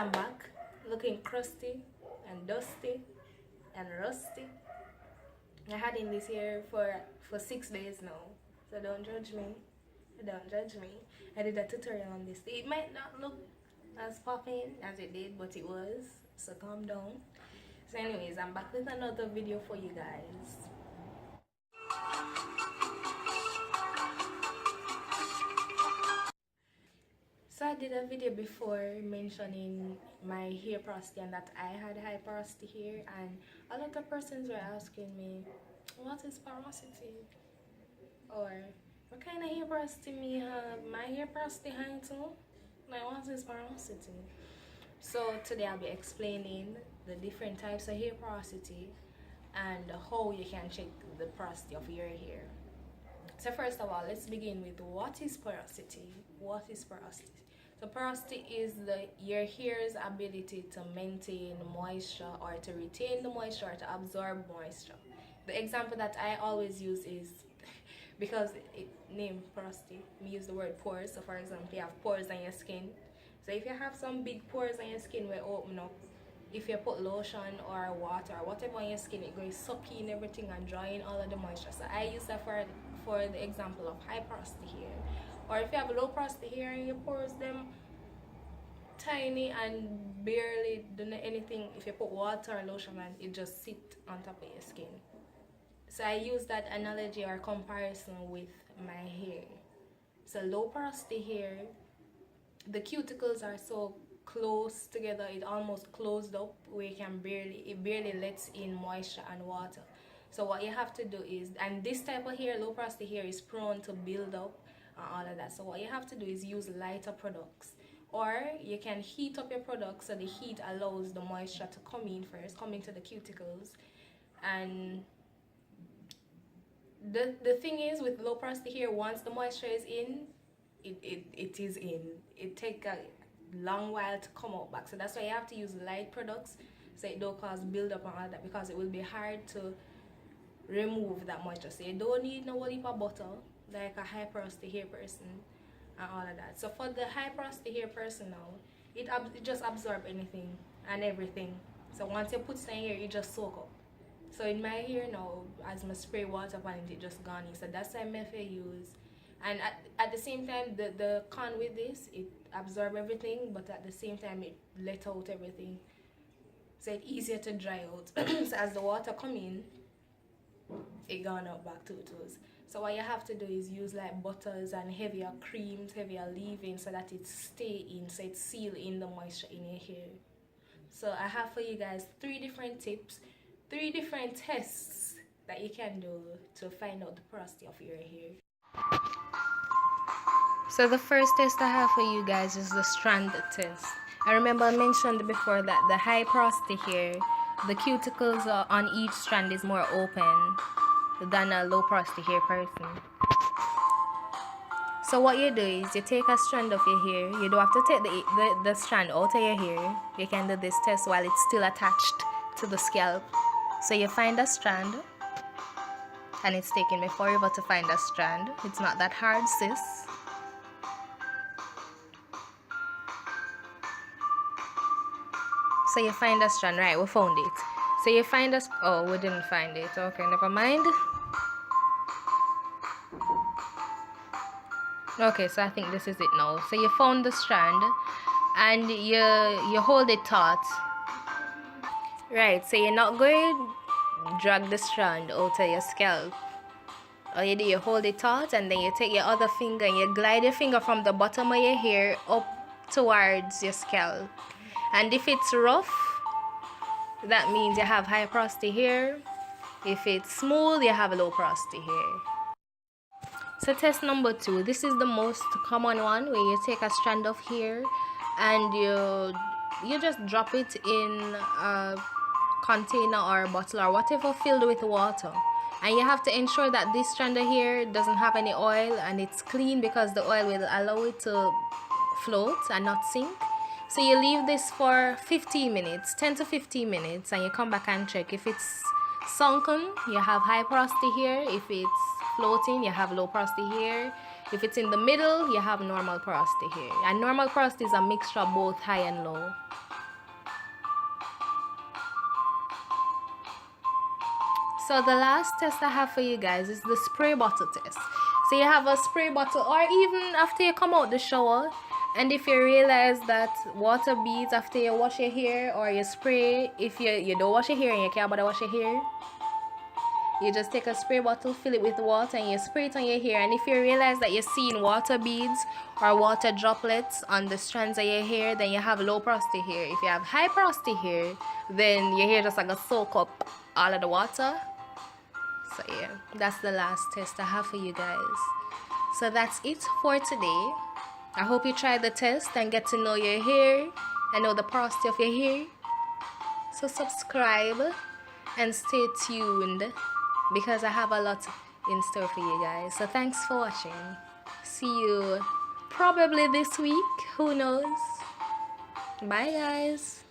I'm back, looking crusty and dusty and rusty. I had in this hair for 6 days now, so don't judge me. Don't judge me. I did a tutorial on this. It might not look as popping as it did, but it was. So calm down. So anyways, I'm back with another video for you guys. So I did a video before mentioning my hair porosity and that I had high porosity hair, and a lot of persons were asking me, what is porosity? Or what kind of hair porosity me have? My hair porosity high too? Like, what is porosity? So today I'll be explaining the different types of hair porosity and how you can check the porosity of your hair. So first of all, let's begin with what is porosity? What is porosity? So porosity is your hair's ability to maintain moisture or to retain the moisture or to absorb moisture. The example that I always use is, because it named porosity, we use the word pores. So for example, you have pores on your skin. So if you have some big pores on your skin will open up, if you put lotion or water or whatever on your skin, it goes sucking everything and drying all of the moisture. So I use that for the example of high porosity hair. Or if you have low porosity hair and your pores them tiny and barely do anything, if you put water or lotion on, it just sit on top of your skin. So I use that analogy or comparison with my hair. So low porosity hair, the cuticles are so close together, it almost closed up where it barely lets in moisture and water. So what you have to do is, and this type of hair, low porosity hair, is prone to build up and all of that. So what you have to do is use lighter products, or you can heat up your product so the heat allows the moisture to come into the cuticles. And the thing is, with low porosity hair, once the moisture is in, it is in. It takes a long while to come out back. So that's why you have to use light products so it don't cause build up and all that, because it will be hard to remove that moisture. So you don't need no whole heap of butter like a high porosity hair person and all of that. So for the high porosity hair person now, it just absorb anything and everything. So once you put it in here, it just soak up. So in my hair now, as I spray water on it, just gone in. So that's the method I use. And at the same time, the con with this, it absorb everything, but at the same time it let out everything. So it's easier to dry out. So as the water come in, it gone out back to it was. So what you have to do is use like butters and heavier creams, heavier leave-in, so that it stay in, so it seal in the moisture in your hair. So I have for you guys 3 different tips, 3 different tests that you can do to find out the porosity of your hair. So the first test I have for you guys is the strand test. I remember I mentioned before that the high porosity hair, the cuticles on each strand is more open than a low porosity hair person. So what you do is you take a strand of your hair. You don't have to take the strand out of your hair. You can do this test while it's still attached to the scalp. So you find a strand, and it's taking me forever to find a strand. It's not that hard, sis. So you find a strand, right? We found it. So you find us. Oh, we didn't find it. Okay, never mind. Okay, so I think this is it now. So you found the strand, and you hold it taut. Right. So you're not going to drag the strand out of your scalp. All you do, you hold it taut, and then you take your other finger and you glide your finger from the bottom of your hair up towards your scalp. And if it's rough, that means you have high porosity hair. If it's smooth, you have low porosity hair. So test number 2, this is the most common one, where you take a strand of hair and you just drop it in a container or bottle or whatever filled with water. And you have to ensure that this strand of hair doesn't have any oil and it's clean, because the oil will allow it to float and not sink. So you leave this for 15 minutes, 10 to 15 minutes, and you come back and check. If it's sunken, you have high porosity hair. If it's floating, you have low porosity hair. If it's in the middle, you have normal porosity hair. And normal porosity is a mixture of both high and low. So the last test I have for you guys is the spray bottle test. So you have a spray bottle, or even after you come out the shower, and if you realize that water beads after you wash your hair, or you spray, if you don't wash your hair and you can't bother wash your hair, you just take a spray bottle, fill it with water, and you spray it on your hair. And if you realize that you're seeing water beads or water droplets on the strands of your hair, then you have low porosity hair. If you have high porosity hair, then your hair just like a soak up all of the water. So yeah, that's the last test I have for you guys. So that's it for today. I hope you try the test and get to know your hair and know the porosity of your hair. So subscribe and stay tuned because I have a lot in store for you guys. So thanks for watching. See you probably this week. Who knows? Bye guys.